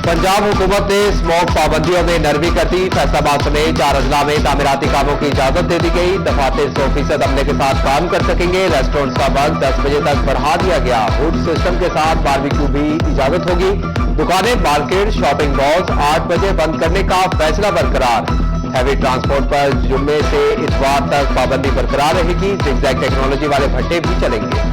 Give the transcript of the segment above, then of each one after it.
पंजाब हुकूमत ने स्मोक पाबंदियों में नरमी कर दी। फैसलाबाद समेत 4 अजला में तामीराती कामों की इजाजत दे दी गई। दफातर 100% अमले के साथ काम कर सकेंगे। रेस्टोरेंट्स का वक्त 10 बजे तक बढ़ा दिया गया। फूड सिस्टम के साथ बारबेक्यू भी इजाजत होगी। दुकानें, मार्केट, शॉपिंग मॉल्स 8 बजे बंद करने का फैसला बरकरार। हैवी ट्रांसपोर्ट पर जुम्मे से इतवार तक पाबंदी बरकरार रहेगी। जिगजैग टेक्नोलॉजी वाले भट्टे भी चलेंगे।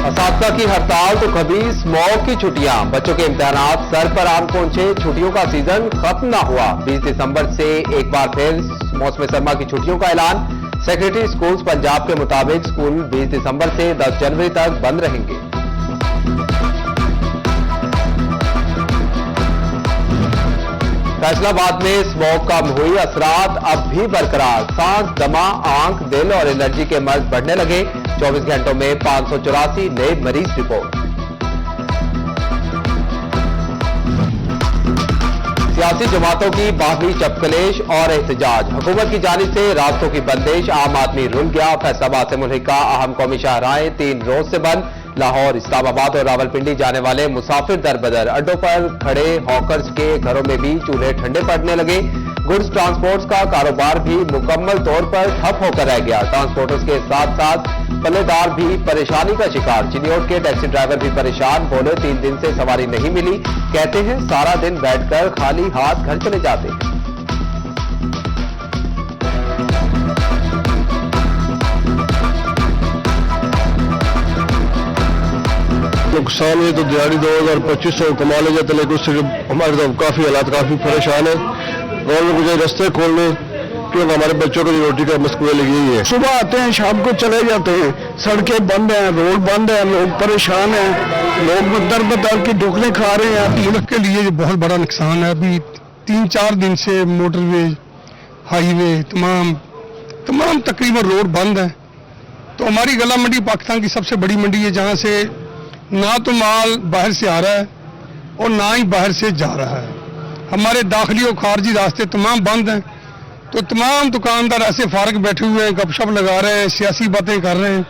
असातिज़ा की हड़ताल तो कभी स्मॉग की छुट्टियां। बच्चों के इम्तिहानात सर पर आन पहुंचे। छुट्टियों का सीजन खत्म ना हुआ। 20 दिसंबर से एक बार फिर मौसम सरमा की छुट्टियों का ऐलान। सेक्रेटरी स्कूल्स पंजाब के मुताबिक स्कूल 20 दिसंबर से 10 जनवरी तक बंद रहेंगे। फैसलाबाद में स्मोक का हुई असरात अब भी बरकरार। सांस, दमा, आंख, दिल और एलर्जी के मर्ज बढ़ने लगे। 24 घंटों में 584 नए मरीज रिपोर्ट। सियासी जमातों की बाहरी चपकलेश और एहतजाज। हुकूमत की जानिब से रास्तों की बंदिश। आम आदमी रुल गया। फैसलाबाद से मुल्हिका अहम कौमी शाहराहें 3 रोज से बंद। लाहौर, इस्लामाबाद और रावलपिंडी जाने वाले मुसाफिर दरबदर। अड्डों पर खड़े हॉकर्स के घरों में भी चूल्हे ठंडे पड़ने लगे। गुड्स ट्रांसपोर्ट्स का कारोबार भी मुकम्मल तौर पर ठप होकर रह गया। ट्रांसपोर्टर्स के साथ साथ पल्लेदार भी परेशानी का शिकार। चिन्योट के टैक्सी ड्राइवर भी परेशान। बोले 3 दिन से सवारी नहीं मिली। कहते हैं सारा दिन बैठकर खाली हाथ घर चले जाते हैं। नुकसान हुए तो दिहाड़ी 2000-2500 कमा ले जाते, लेकिन उससे हमारे तो काफी हालात काफी परेशान है। गवर्नमेंट को जो रास्ते खोलने, क्योंकि हमारे बच्चों को रोटी का मसला लगी है। सुबह आते हैं, शाम को चले जाते हैं। सड़कें बंद हैं, रोड बंद है, लोग परेशान हैं। लोग दर बदर की ढोकले खा रहे हैं। मुल्क के लिए बहुत बड़ा नुकसान है। अभी 3-4 दिन से मोटरवे, हाईवे तमाम तकरीबन रोड बंद है। तो हमारी गला मंडी पाकिस्तान की सबसे बड़ी मंडी है, जहाँ से ना तो माल बाहर से आ रहा है और ना ही बाहर से जा रहा है। हमारे दाखिली और खारजी रास्ते तमाम बंद हैं। तो तमाम दुकानदार ऐसे फारग बैठे हुए हैं, गपशप लगा रहे हैं, सियासी बातें कर रहे हैं।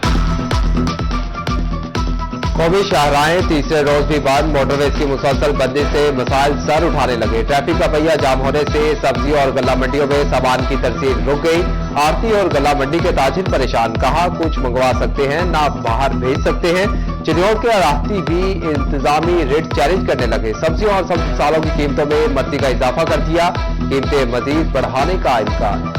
कौमी शाहराहें तीसरे रोज भी बंद। मोटरवेज की मुसलसल बंदी से मसाइल सर उठाने लगे। ट्रैफिक का पहिया जाम होने से सब्जी और गल्ला मंडियों में सामान की तरसील रुक गई। आरती और गल्ला मंडी के ताजिर परेशान। कहा कुछ मंगवा सकते हैं, ना बाहर भेज सकते हैं। चिन्योट के आरती भी इंतजामी रेट चैलेंज करने लगे। सब्जियों और सालों की कीमतों में मद्दी का इजाफा कर दिया। कीमतें मजीद बढ़ाने का इम्कान।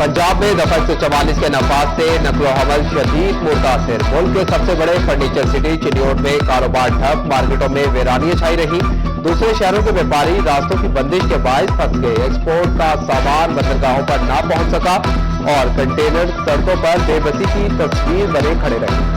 पंजाब में दफा 144 के नफाज से नकलो हमल शदीद मुतासिर। मुल्क के सबसे बड़े फर्नीचर सिटी चिन्योट में कारोबार ठप। मार्केटों में वीरानियां छाई रही। दूसरे शहरों के व्यापारी रास्तों की बंदिश के बायस फंस गए। एक्सपोर्ट का सामान बंदरगाहों पर ना पहुंच सका और कंटेनर सड़कों पर बेबसी की तस्वीर बने खड़े रहे।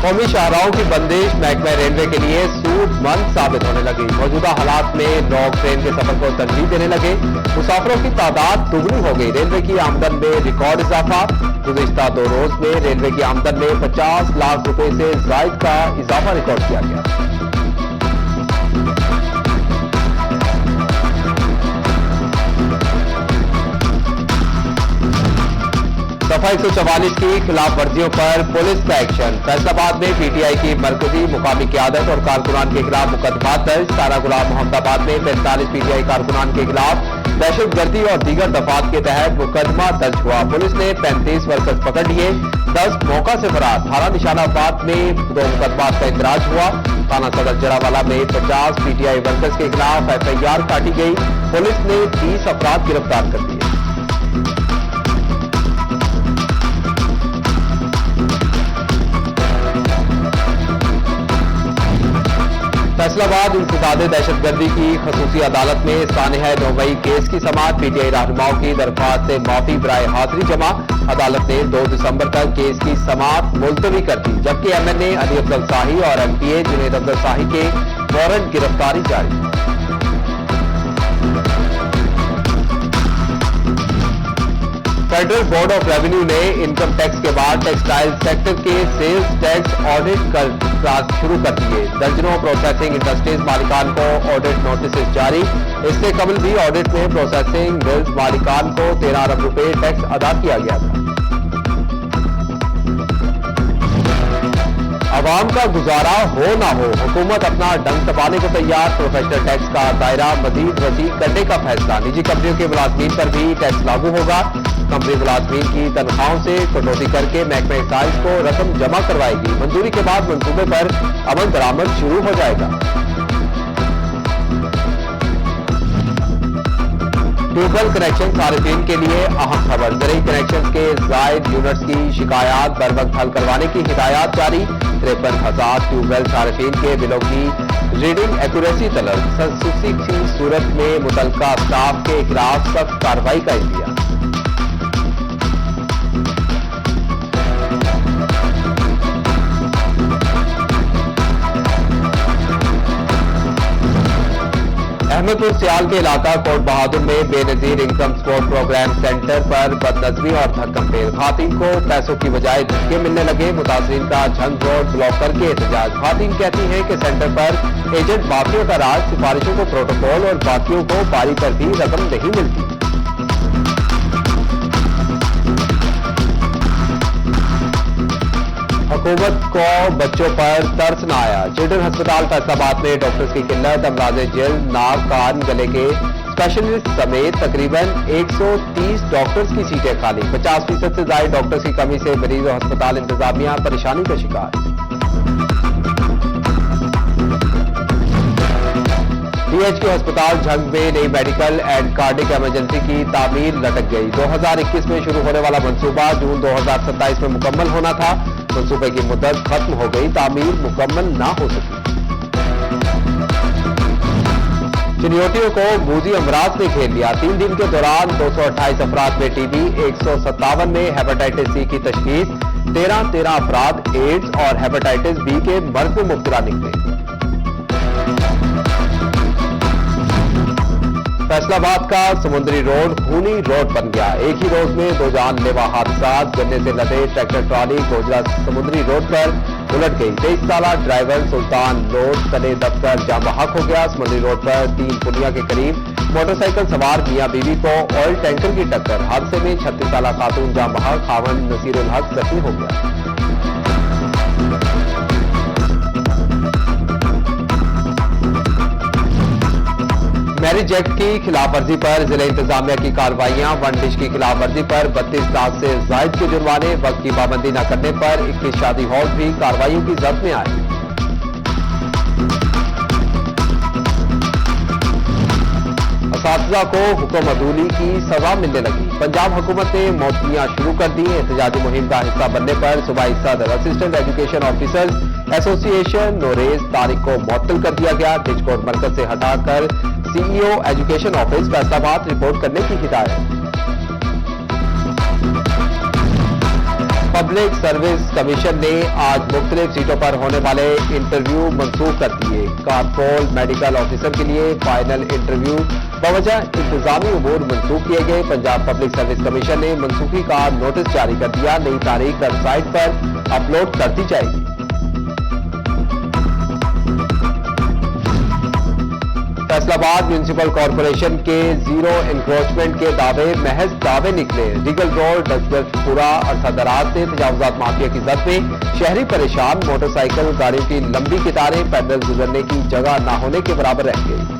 कौमी शाहराहों की बंदिश महकमा रेलवे के लिए सूदमंद साबित होने लगी। मौजूदा हालात में लोग ट्रेन के सफर को तरजीह देने लगे। मुसाफिरों की तादाद दुगनी हो गई। रेलवे की आमदन में रिकॉर्ड इजाफा। गुज़िश्ता 2 रोज में रेलवे की आमदन में 50 लाख रुपए से जायद का इजाफा रिकॉर्ड किया गया। दफा 144 की खिलाफ वर्जियों पर पुलिस का एक्शन। फैसलाबाद में पीटीआई की मरकजी मुकामी क़यादत और कारकुनान के खिलाफ मुकदमा दर्ज। तारा गुलाम मोहम्मदाबाद में 45 पीटीआई कारकुनान के खिलाफ दहशतगर्दी और दीगर दफात के तहत मुकदमा दर्ज हुआ। पुलिस ने 35 वर्कर्स पकड़ लिए। 10 मौका से फरार। थाना निशानाबाद में 2 मुकदमात का इंदराज हुआ। थाना सदर जरावाला में 50 पीटीआई वर्कर्स के खिलाफ FIR काटी गई। पुलिस ने 30 अफराद गिरफ्तार कर दिए। फैसलाबाद इंसदादे दहशतगर्दी की खसूसी अदालत में सानिहा 9 मई केस की समाअत। पीटीआई रहनुमाओं की दरख्वास्त से माफी बराए हाजिरी जमा। अदालत ने 2 दिसंबर तक केस की समाअत मुलतवी कर दी, जबकि MNA अली अफजल शाही और MPA जुनैद अफजल शाही के वारंट गिरफ्तारी जारी। फेडरल बोर्ड ऑफ रेवेन्यू ने इनकम टैक्स के बाद टेक्सटाइल सेक्टर के सेल्स टैक्स ऑडिट शुरू कर दिए। दर्जनों प्रोसेसिंग इंडस्ट्रीज मालिकान को ऑडिट नोटिस जारी। इससे कबल भी ऑडिट में प्रोसेसिंग मिल्स मालिकान को 13 अरब रुपए टैक्स अदा किया गया था। आवाम का गुजारा हो ना हो, हुकूमत अपना डंक दबाने को तैयार। प्रोफेशनल टैक्स का दायरा मजीद वसी करने का फैसला। निजी कंपनियों के मुलाजमीन पर भी टैक्स लागू होगा। कंपनी मुलाजमीन की तनख्वाहों से कटौती करके महकमे एक्साइज को रकम जमा करवाएगी। मंजूरी के बाद मंसूबे पर अमल दरामद शुरू हो जाएगा। ट्यूबवेल कनेक्शन सार्फिन के लिए अहम खबर। ज़रूरी कनेक्शन के जायद यूनिट्स की शिकायत बर वक्त हल करवाने की हिदायत जारी। 53,000 ट्यूबवेल सार्फिन के बिलों की रीडिंग एक्यूरेसी तलब। संसूसी की सूरत में मुतल्लिका स्टाफ के खिलाफ सख्त कार्रवाई का इंदिया। अहमदपुर सियाल के इलाका कोट बहादुर में Benazir Income Support Programme centre पर बदनजमी और धक्कमपेल। खातिन को पैसों की बजाय धक्के मिलने लगे। मुतासरीन का झंग रोड ब्लॉक करके एहतजाज। खातिन कहती हैं कि सेंटर पर एजेंट बाकियों का राज, सिफारिशों को प्रोटोकॉल और बाकियों को पारी पर भी रकम नहीं मिलती। हुकूमत को बच्चों पर तरस न आया। चिल्ड्रन अस्पताल फैसलाबाद में डॉक्टर्स की किल्लत। अमराज़े जल्द, नाक, कान, गले के स्पेशलिस्ट समेत तकरीबन 130 डॉक्टर्स की सीटें खाली। 50% से ज्यादा डॉक्टर्स की कमी से मरीज और अस्पताल इंतजामिया परेशानी का शिकार। DHQ अस्पताल झंग में नई मेडिकल एंड कार्डिक इमरजेंसी की तामीर लटक गई। 2021 में शुरू होने वाला मंसूबा जून 2027 में मुकम्मल होना था। मंसूबे की मुद्दत खत्म हो गई, तामीर मुकम्मल ना हो सकी। चिन्योटियों को मूजी अमराज ने घेर लिया। 3 दिन के दौरान 228 अफराद में टीबी, 157 में हेपेटाइटिस सी की तशखीस। 13 अफराद एड्स और हेपेटाइटिस बी के मर्ज में मुब्तला निकले। फैसलाबाद का समुद्री रोड खूनी रोड बन गया। एक ही रोज में 2 जानलेवा हादसा। गन्ने से लदे ट्रैक्टर ट्रॉली गोजरा समुद्री रोड पर उलट गई। 23 साला ड्राइवर सुल्तान रोड तले दबकर जाम बहक हो गया। समुद्री रोड पर 3 पुलिया के करीब मोटरसाइकिल सवार मियां बीवी को ऑयल टैंकर की टक्कर। हादसे में 36 साला खातून जाम बहक, खावन नसीरुल हक जख्मी हो गया। मैरिज एक्ट की खिलाफवर्जी पर जिला इंतजामिया की कार्रवाइयां। वन डिश की खिलाफवर्जी पर 32 लाख से जायद के जुर्माने। वक्त की पाबंदी न करने पर 21 शादी हॉल भी कार्रवाइयों की जद में आए। असातिज़ा को हुक्म अदूली की सजा मिलने लगी। पंजाब हुकूमत ने मौतियां शुरू कर दी। एहतजाजी मुहिम का हिस्सा बनने पर सूबाई सदर असिस्टेंट एजुकेशन ऑफिसर्स एसोसिएशन नोरेज तारिक को मुअत्तल कर दिया गया। डिस्कोर्ट मरकज से हटाकर CEO education office Faisalabad report करने की हिदायत। पब्लिक सर्विस कमीशन ने आज मुख्तलिफ सीटों पर होने वाले इंटरव्यू मंसूख कर दिए। कारपोल मेडिकल ऑफिसर के लिए फाइनल इंटरव्यू बवजह इंतजामी उमूर मंसूख किए गए। पंजाब पब्लिक सर्विस कमीशन ने मंसूखी का नोटिस जारी कर दिया। नई तारीख वेबसाइट पर अपलोड कर दी जाएगी। फैसलाबाद म्यूनिसिपल कॉरपोरेशन के जीरो एनक्रोचमेंट के दावे महज दावे निकले। रीगल रोड डसगरपुरा अरसा दराज से तजावुजात माफिया की जद में शहरी परेशान। मोटरसाइकिल गाड़ियों की लंबी कतारें पैदल गुजरने की जगह न होने के बराबर रह गई।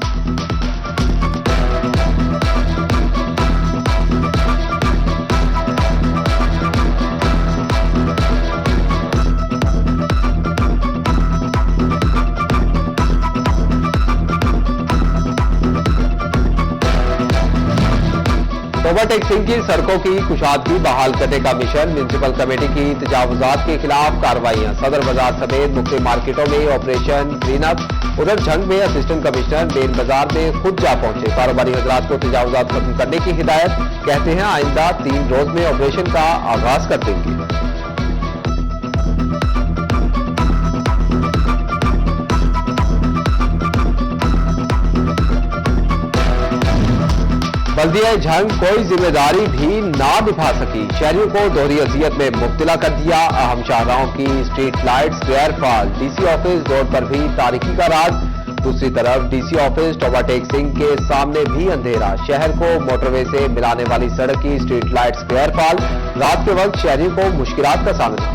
ओवरटेक्सिंग की सड़कों की कुशादगी बहाल करने का मिशन। म्यूनिसिपल कमेटी की तजावुजात के खिलाफ कार्रवाइयां। सदर बाजार समेत मुख्य मार्केटों में ऑपरेशन क्लीन अप। उधर झंग में असिस्टेंट कमिश्नर मेन बाजार में खुद जा पहुंचे। कारोबारी हजरात को तजावुजात खत्म करने की हिदायत। कहते हैं आइंदा 3 रोज में ऑपरेशन का आगाज कर देंगे। बल्दिया झंग कोई जिम्मेदारी भी ना निभा सकी, शहरियों को दोहरी अजियत में मुब्तला कर दिया। अहम शाहराहों की स्ट्रीट लाइट्स गैरफाल, डीसी ऑफिस रोड पर भी तारीकी का राज। दूसरी तरफ डीसी ऑफिस टोबाटेक सिंह के सामने भी अंधेरा, शहर को मोटरवे से मिलाने वाली सड़क की स्ट्रीट लाइट्स गैरफाल, रात के वक्त शहरियों को मुश्किलात का सामना।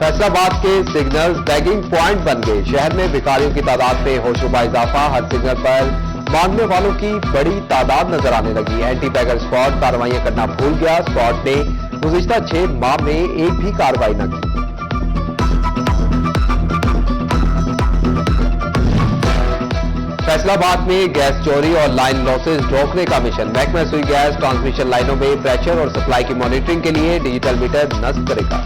फैसलाबाद के सिग्नल बैगिंग पॉइंट बन गए, शहर में भिखारियों की तादाद में होशरुबा इजाफा, हर सिग्नल पर मांगने वालों की बड़ी तादाद नजर आने लगी। एंटी बैगर स्क्वाड कार्रवाइयां करना भूल गया, स्क्वाड ने गुज़िश्ता 6 माह में एक भी कार्रवाई न की। फैसलाबाद में गैस चोरी और लाइन लॉसेज रोकने का मिशन, महकमा सुई गैस ट्रांसमिशन लाइनों में प्रेशर और सप्लाई की मॉनिटरिंग के लिए डिजिटल मीटर नस्ब करेगा।